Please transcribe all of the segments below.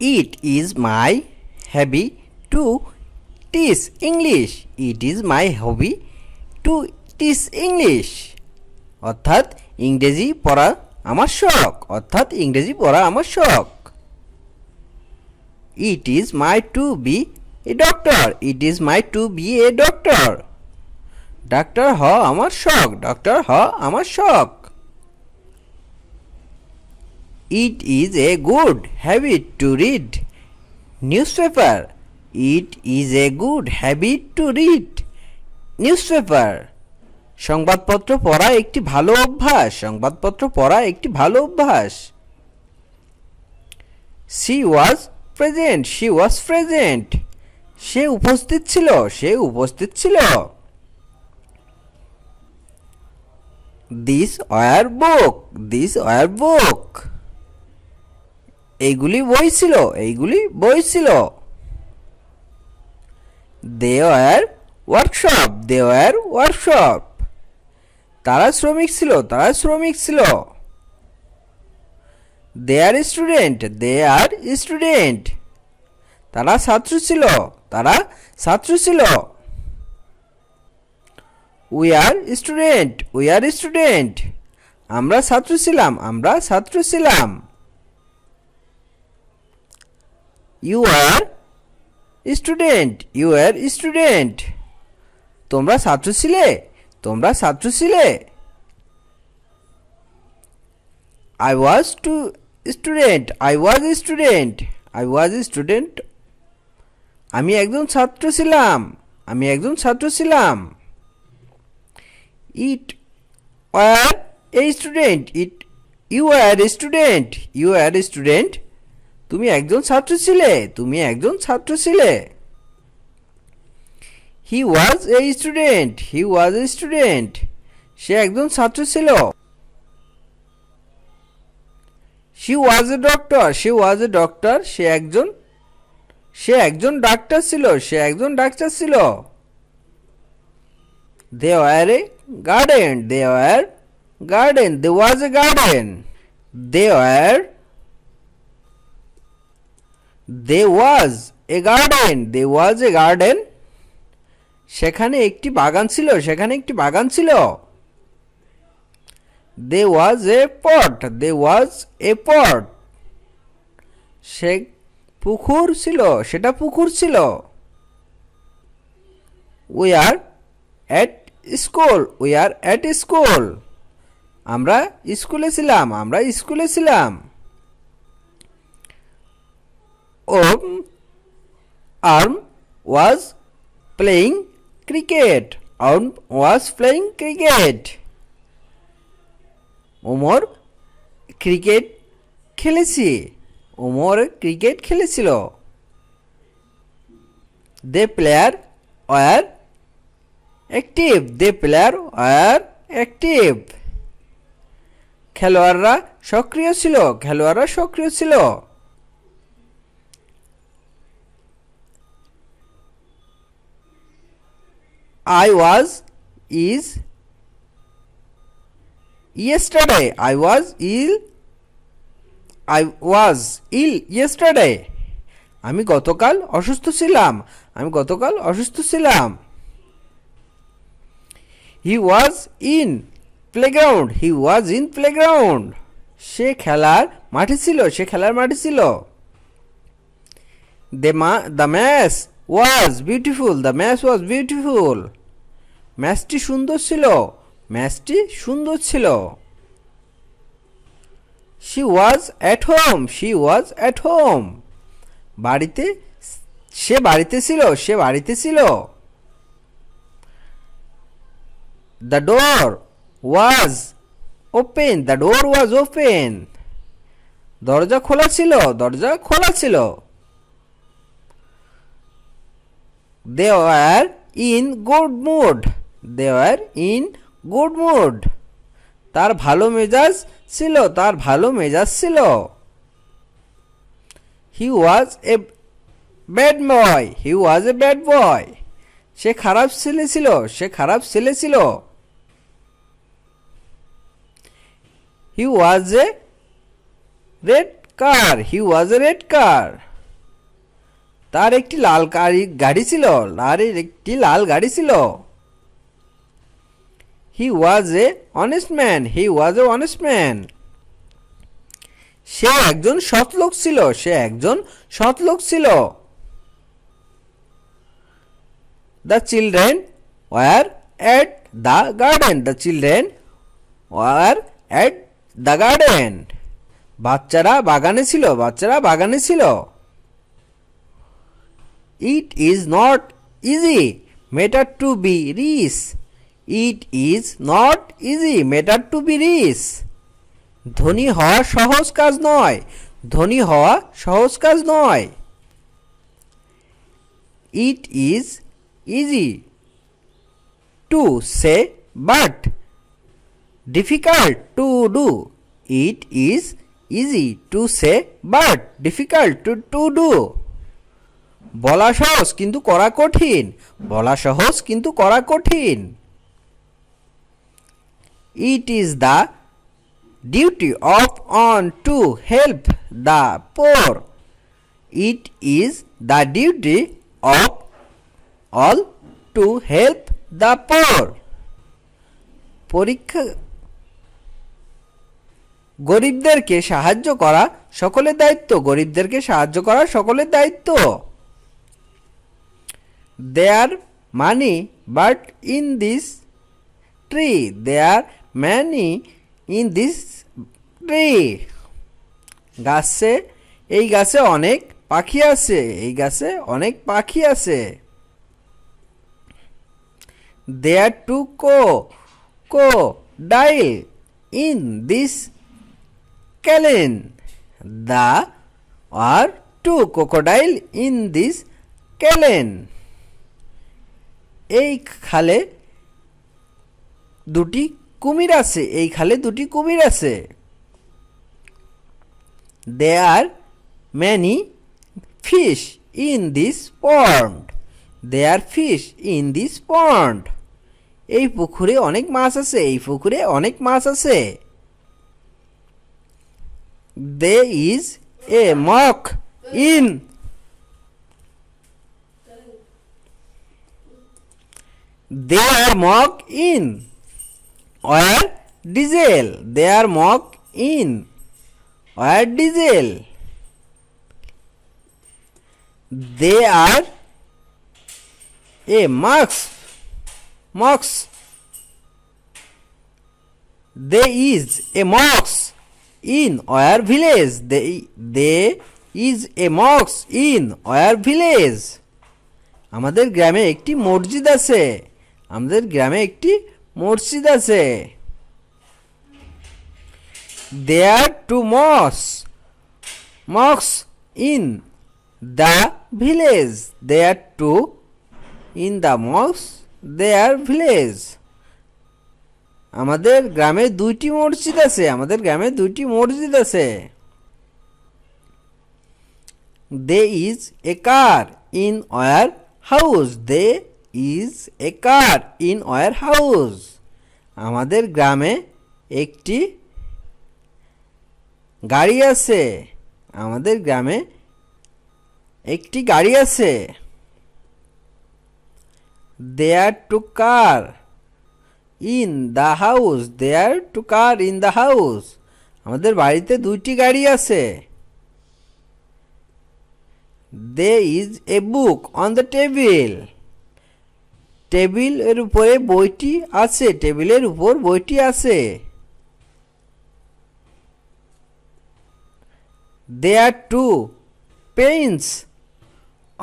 It is my hobby to teach English. It is my hobby to teach English. অর্থাৎ ইংরেজি পড়া আমার শখ, অর্থাৎ ইংরেজি পড়া আমার শখ। It is my to be a doctor. It is my to be a doctor. Doctor হওয়া আমার শখ, ডাক্তার হওয়া আমার শখ। It is a good habit to read newspaper. It is a good habit to read newspaper. সংবাদপত্র পড়া একটি ভালো অভ্যাস, সংবাদপত্র পড়া একটি ভালো অভ্যাস। She was present. She was present. সে উপস্থিত ছিল, সে উপস্থিত ছিল। These were book. These were book. এইগুলি বই ছিল, এইগুলি বই ছিল। They were workshop. They were workshop. তারা শ্রমিক ছিল, তারা শ্রমিক ছিল। They are student. They are student. তারা ছাত্র ছিল, তারা ছাত্র ছিল। We are student. We are student. আমরা ছাত্র ছিলাম, আমরা ছাত্র ছিলাম। You are student. You are student. তোমরা ছাত্র ছিলে, তোমরা ছাত্র ছিলে। I was student. I was a student. I was a student. আমি একজন ছাত্র ছিলাম, আমি একজন ছাত্র ছিলাম। It were a student. You were a student. You were a student. তুমি একজন ছাত্র ছিলে, তুমি একজন ছাত্র ছিলে। He was a student. He was a student. সে একজন ছাত্র ছিল। She was a doctor. She was a doctor. সে একজন ডাক্তার ছিল, সে একজন ডাক্তার ছিল। They were a garden. They were garden. There was a garden. There was a garden. There was a garden. সেখানে একটি বাগান ছিল, সেখানে একটি বাগান ছিল। There was a pot. There was a pot. সে পুকুর ছিল, সেটা পুকুর ছিল। We are at school. We are at school. আমরা স্কুলে ছিলাম, আমরা স্কুলে ছিলাম। Arm was playing cricket. Arm was playing cricket. Omar cricket খেলেছি, ওমর ক্রিকেট খেলেছিল। The player were active. The player were active. খেলোয়াড়রা সক্রিয় ছিল, খেলোয়াড়রা সক্রিয় ছিল। I was ill yesterday. I was ill yesterday. আমি গতকাল অসুস্থ ছিলাম, আমি গতকাল অসুস্থ ছিলাম। He was in playground. He was in playground. সে খেলার মাঠে ছিল, সে খেলার মাঠে ছিল। The match was beautiful. The match was beautiful. ম্যাচটি সুন্দর ছিল, ম্যাচটি সুন্দর ছিল। She was at home. She was at home. বাড়িতে, সে বাড়িতে ছিল, সে বাড়িতে ছিল। The door was open. The door was open. দরজা খোলা ছিল, দরজা খোলা ছিল। They were in good mood. They were in good mood. তার ভালো মেজাজ ছিল, তার ভালো মেজাজ ছিল। He was a bad boy. He was a bad boy. সে খারাপ ছেলে ছিল, সে খারাপ ছেলে ছিল। He was a red car. He was a red car. তার একটি লাল গাড়ি ছিল, তার একটি লাল গাড়ি ছিল। He was a honest man, he was a honest man. সে একজন সৎ লোক ছিল, সে একজন সৎ লোক ছিল। The children were at the garden, the children were at the garden. বাচ্চারা বাগানে ছিল, বাচ্চারা বাগানে ছিল। It is not easy matter to be rich, it is not easy matter to be rich. ধনী হওয়া সহজ কাজ নয়, ধনী হওয়া সহজ কাজ নয়। It is easy to say but difficult to do, it is easy to say but difficult to do. বলা সহজ কিন্তু করা কঠিন, বলা সহজ কিন্তু করা কঠিন। It is the duty of on to help the poor, it is the duty of all to help the poor. পরীক্ষা গরিবদেরকে সাহায্য করা সকলের দায়িত্ব, গরিবদেরকে সাহায্য করা সকলের দায়িত্ব। There money but in this tree, there money in this tree. গাছে, এই গাছে অনেক পাখি আছে, এই গাছে অনেক পাখি আছে। There to crocodile in this calen, there are two crocodile in this calen. এই খালে দুটি কুমির আছে, এই খালে দুটি কুমির আছে। There are many fish in this pond, there are fish in this pond. এই পুকুরে অনেক মাছ আছে, এই পুকুরে অনেক মাছ আছে। There is a mock in, there are mock in or diesel, there are mock in or diesel. They are a mosque, there is a mosque in our village, there is a mosque in our village. আমাদের গ্রামে একটি মসজিদ আছে, আমাদের গ্রামে একটি মসজিদ আছে। There are two mosques in the village, there are two in the mosque their village. আমাদের গ্রামে দুইটি মসজিদ আছে, আমাদের গ্রামে দুইটি মসজিদ আছে। There is a car in our house, there is a car in our house. আমাদের গ্রামে একটি গাড়ি আছে, আমাদের গ্রামে একটি গাড়ি আছে। There are two car in the house, there are two car in the house. আমাদের বাড়িতে দুইটি গাড়ি আছে। There is a book on the table, টেবিলের উপরে বইটি আছে, টেবিলের উপর বইটি আছে। There are two pens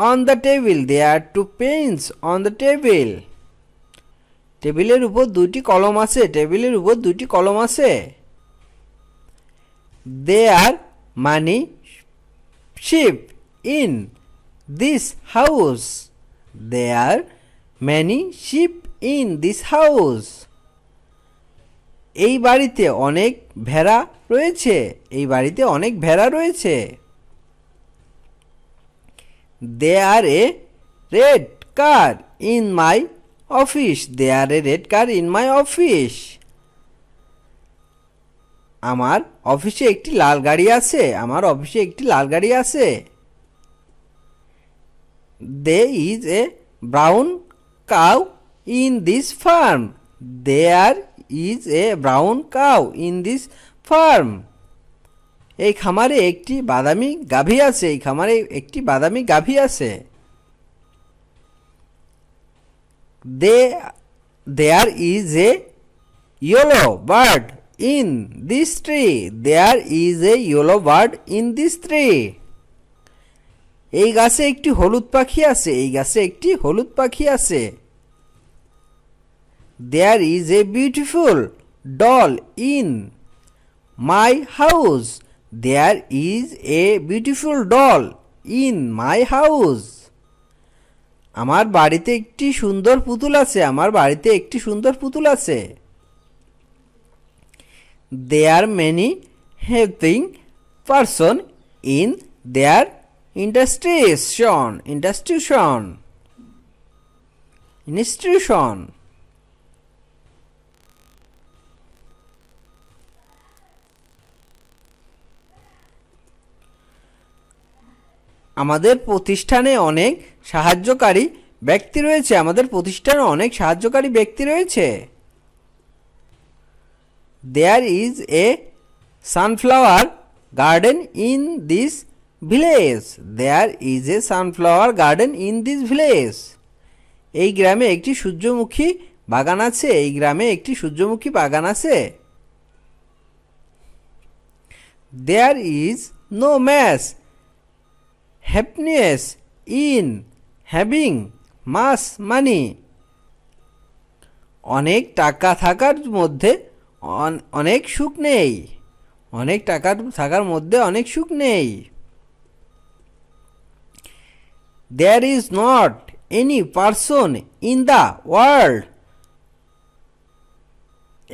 on the table, there are two pens on the table. টেবিলের উপর দুইটি কলম আছে, টেবিলের উপর দুইটি কলম আছে। There are many sheep in this house, there are many sheep in this house. এই বাড়িতে অনেক ভেড়া রয়েছে, এই বাড়িতে অনেক ভেড়া রয়েছে। There are a red car in my office, there are a red car in my office. আমার অফিসে একটি লাল গাড়ি আছে, আমার অফিসে একটি লাল গাড়ি আছে। There is a brown cow in this farm. There is a brown cow in this farm. এই খামারে একটি বাদামি গাভী আছে। এই খামারে একটি বাদামি গাভী আছে। There is a yellow bird in this tree. There is a yellow bird in this tree. এই গাছে একটি হলুদ পাখি আছে। এই গাছে একটি হলুদ পাখি আছে। There is a beautiful doll in my house. There is a beautiful doll in my house. আমার বাড়িতে একটি সুন্দর পুতুল আছে। আমার বাড়িতে একটি সুন্দর পুতুল আছে। There are many helping person in their institution. আমাদের প্রতিষ্ঠানে অনেক সাহায্যকারী ব্যক্তি রয়েছে। আমাদের প্রতিষ্ঠানে অনেক সাহায্যকারী ব্যক্তি রয়েছে। There is a sunflower garden in this village. There is a sunflower garden in this village. এই গ্রামে একটি সূর্যমুখী বাগান আছে। এই গ্রামে একটি সূর্যমুখী বাগান আছে। There is no mass happiness in having much money. অনেক টাকা থাকার মধ্যে অনেক সুখ নেই। অনেক টাকা থাকার মধ্যে অনেক সুখ নেই। There is not any person in the world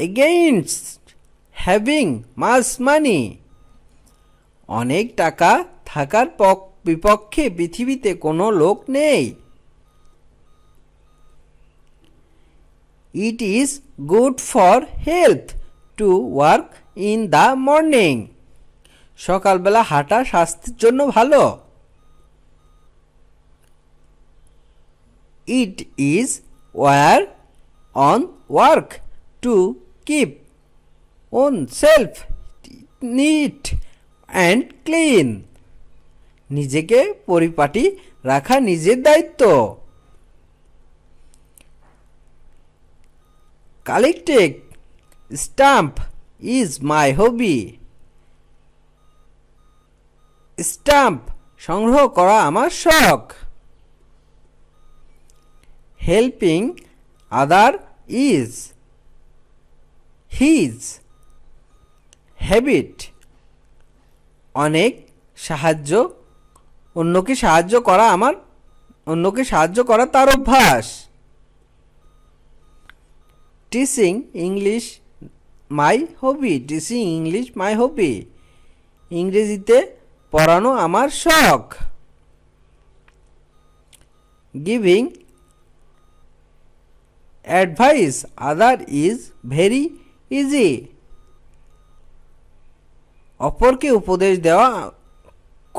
against having much money. অনেক টাকা থাকার বিপক্ষে পৃথিবীতে কোনো লোক নেই। It is good for health to work in the morning. সকালবেলা হাঁটা স্বাস্থ্যের জন্য ভালো। It is wear on work to keep oneself neat and clean. নিজেকে পরিপাটি রাখা নিজের দায়িত্ব। Collecting stamp is my hobby. Stamp সংগ্রহ করা আমার শখ। Helping other is his habit. অন্যকে সাহায্য করা তার অভ্যাস। Teaching English my hobby. Teaching English my hobby. ইংরেজিতে পড়ানো আমার শখ। Giving advice other is very easy. অপরকে উপদেশ দেওয়া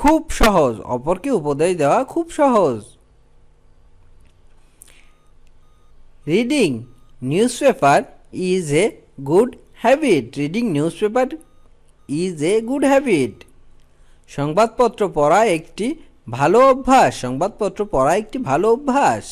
খুব সহজ। Reading newspaper is a good habit. Reading newspaper is a good habit. সংবাদপত্র পড়া একটি ভালো অভ্যাস।